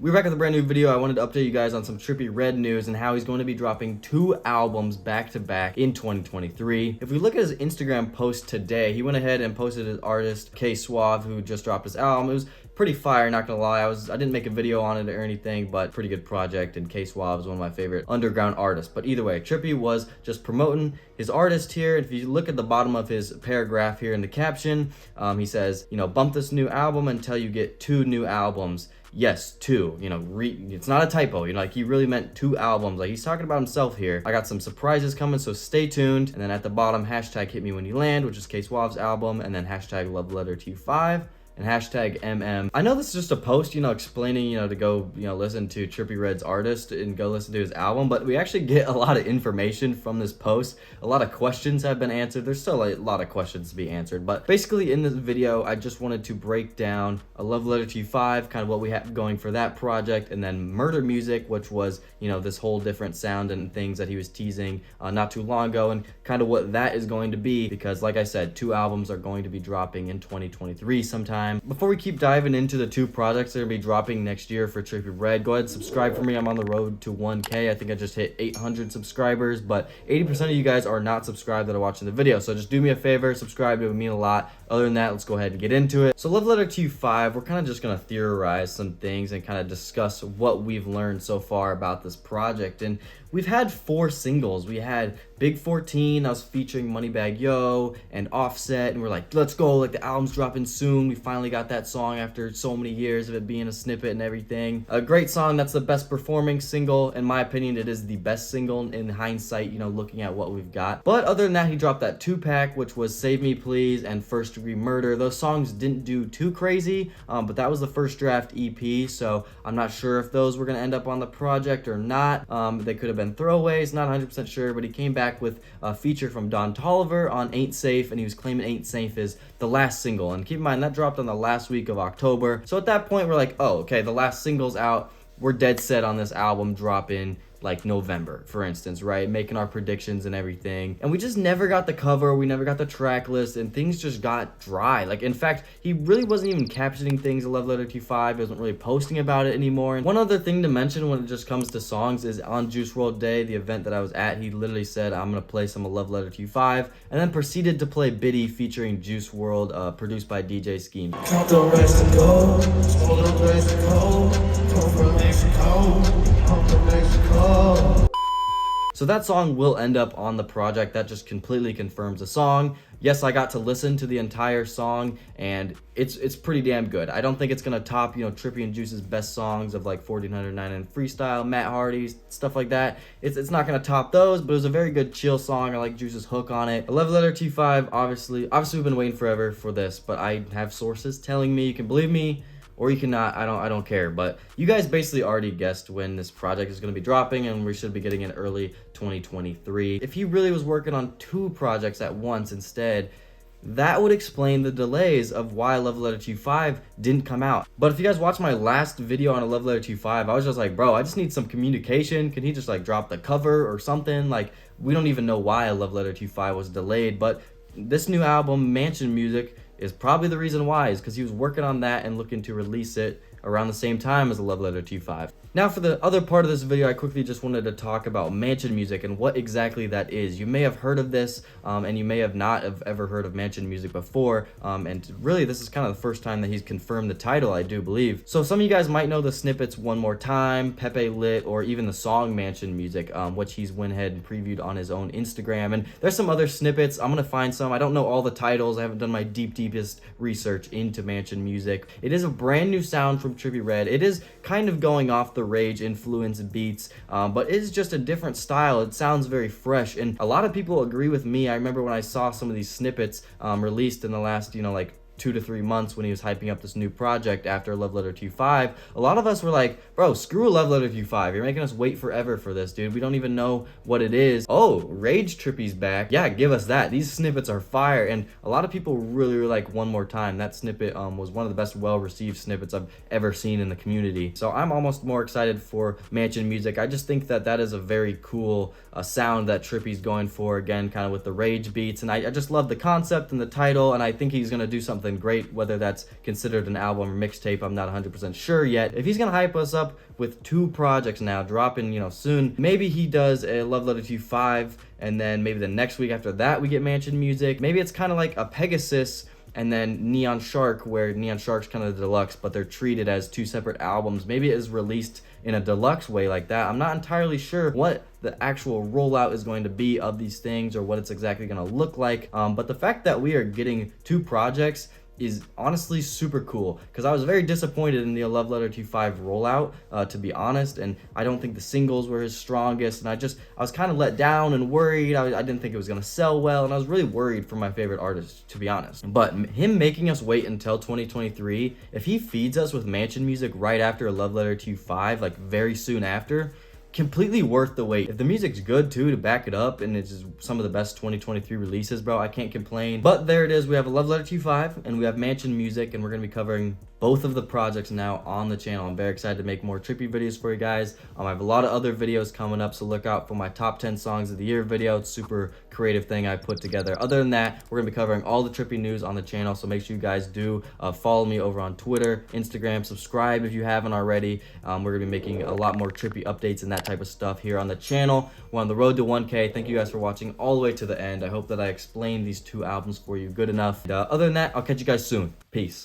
We're back with a brand new video. I wanted to update you guys on some Trippie Redd news and how he's going to be dropping 2 albums back to back in 2023. If we look at his Instagram post today, he went ahead and posted his artist K Suave, who just dropped his album. It was pretty fire, not gonna lie. I didn't make a video on it or anything, but pretty good project, and K Suave is one of my favorite underground artists. But either way, Trippie was just promoting his artist here. If you look at the bottom of his paragraph here in the caption, he says, bump this new album until you get 2 new albums. Yes, 2, it's not a typo, like he really meant 2 albums. Like, he's talking about himself here. I got some surprises coming, so stay tuned. And then at the bottom, hashtag hit me when you land, which is K Suave's album, and then hashtag love letter to 5 and hashtag MM. I know this is just a post, explaining, to go, listen to Trippie Redd's artist and go listen to his album, but we actually get a lot of information from this post. A lot of questions have been answered. There's still a lot of questions to be answered, but basically in this video, I just wanted to break down a love letter to 5, kind of what we have going for that project, and then Murder Music, which was, this whole different sound and things that he was teasing not too long ago, and kind of what that is going to be, because like I said, 2 albums are going to be dropping in 2023 sometime. Before we keep diving into the 2 projects that are going to be dropping next year for Trippie Redd, go ahead and subscribe for me. I'm on the road to 1K. I think I just hit 800 subscribers, but 80% of you guys are not subscribed that are watching the video. So just do me a favor, subscribe. It would mean a lot. Other than that, let's go ahead and get into it. So Love Letter to 5, we're kind of just going to theorize some things and kind of discuss what we've learned so far about this project. And we've had 4 singles. We had Big 14, I was featuring Moneybagg Yo and Offset, and we're like, let's go, like the album's dropping soon. We finally got that song after so many years of it being a snippet and everything. A great song. That's the best performing single. In my opinion, it is the best single in hindsight, looking at what we've got. But other than that, he dropped that 2-pack, which was Save Me Please and First Degree Murder. Those songs didn't do too crazy, but that was the first draft EP, so I'm not sure if those were going to end up on the project or not. They could have been throwaways, not 100% sure, but he came back with a feature from Don Toliver on Ain't Safe, and he was claiming Ain't Safe is the last single. And keep in mind, that dropped on the last week of October. So at that point, we're like, oh, okay, the last single's out. We're dead set on this album dropping like November, for instance, right? Making our predictions and everything. And we just never got the cover, we never got the track list, and things just got dry. Like, in fact, he really wasn't even captioning things in Love Letter to 5, he wasn't really posting about it anymore. And one other thing to mention when it just comes to songs is on Juice WRLD Day, the event that I was at, he literally said, I'm gonna play some of Love Letter to 5, and then proceeded to play Biddy featuring Juice WRLD, produced by DJ Scheme. Count the rest to go, hold the place to go, come from Mexico, come from Mexico. So that song will end up on the project. That just completely confirms the song. Yes, I got to listen to the entire song, and it's pretty damn good. I don't think it's gonna top, Trippie and Juice's best songs of like 1409 and Freestyle, Matt Hardy's, stuff like that. It's not gonna top those, but it was a very good chill song. I like Juice's hook on it. Love Letter to 5, obviously we've been waiting forever for this, but I have sources telling me, you can believe me or you cannot, I don't care. But you guys basically already guessed when this project is going to be dropping, and we should be getting it early 2023. If he really was working on 2 projects at once instead, that would explain the delays of why Love Letter to 5 didn't come out. But if you guys watched my last video on a Love Letter to 5, I was just like, bro, I just need some communication. Can he just like drop the cover or something? Like, we don't even know why a Love Letter to 5 was delayed, but this new album, Mansion Music, is probably the reason why, is because he was working on that and looking to release it around the same time as a Love Letter to 5. Now for the other part of this video, I quickly just wanted to talk about Mansion Music and what exactly that is. You may have heard of this, and you may have not have ever heard of Mansion Music before, and really this is kind of the first time that he's confirmed the title, I do believe. So some of you guys might know the snippets One More Time, Pepe Lit, or even the song Mansion Music, which he's went ahead and previewed on his own Instagram. And there's some other snippets. I'm gonna find some. I don't know all the titles. I haven't done my deepest research into Mansion Music. It is a brand new sound from Trippie Redd. It is kind of going off the Rage influence beats, but it is just a different style. It sounds very fresh, and a lot of people agree with me. I remember when I saw some of these snippets released in the last, like 2 to 3 months when he was hyping up this new project after Love Letter to 5, a lot of us were like, bro, screw a Love Letter to 5. You're making us wait forever for this, dude. We don't even know what it is. Oh, Rage Trippie's back. Yeah, give us that. These snippets are fire, and a lot of people really like One More Time. That snippet was one of the best well-received snippets I've ever seen in the community. So I'm almost more excited for Mansion Music. I just think that that is a very cool sound that Trippie's going for, again, kind of with the Rage beats, and I just love the concept and the title, and I think he's gonna do something then great. Whether that's considered an album or mixtape, I'm not 100% sure yet. If he's gonna hype us up with 2 projects now dropping, soon, maybe he does a Love Letter to You 5, and then maybe the next week after that we get Mansion Music. Maybe it's kind of like a Pegasus and then Neon Shark, where Neon Shark's kind of the deluxe, but they're treated as 2 separate albums. Maybe it is released in a deluxe way like that. I'm not entirely sure what the actual rollout is going to be of these things or what it's exactly going to look like. But the fact that we are getting 2 projects is honestly super cool, because I was very disappointed in the Love Letter to You 5 rollout, to be honest, and I don't think the singles were his strongest, and I was kind of let down and worried. I didn't think it was gonna sell well, and I was really worried for my favorite artist, to be honest. But him making us wait until 2023, if he feeds us with Mansion Music right after a Love Letter to You 5, like very soon after, completely worth the wait. If the music's good too to back it up, and it's just some of the best 2023 releases, bro, I can't complain. But there it is. We have a Love Letter to You 5 and we have Mansion Music, and we're gonna be covering both of the projects now on the channel. I'm very excited to make more Trippie videos for you guys. I have a lot of other videos coming up, so look out for my top 10 songs of the year video. It's super creative thing I put together. Other than that, we're gonna be covering all the Trippie news on the channel, so make sure you guys do follow me over on Twitter, Instagram, subscribe if you haven't already. We're gonna be making a lot more Trippie updates and that type of stuff here on the channel. We're on the road to 1K. Thank you guys for watching all the way to the end. I hope that I explained these 2 albums for you good enough. Other than that, I'll catch you guys soon. Peace.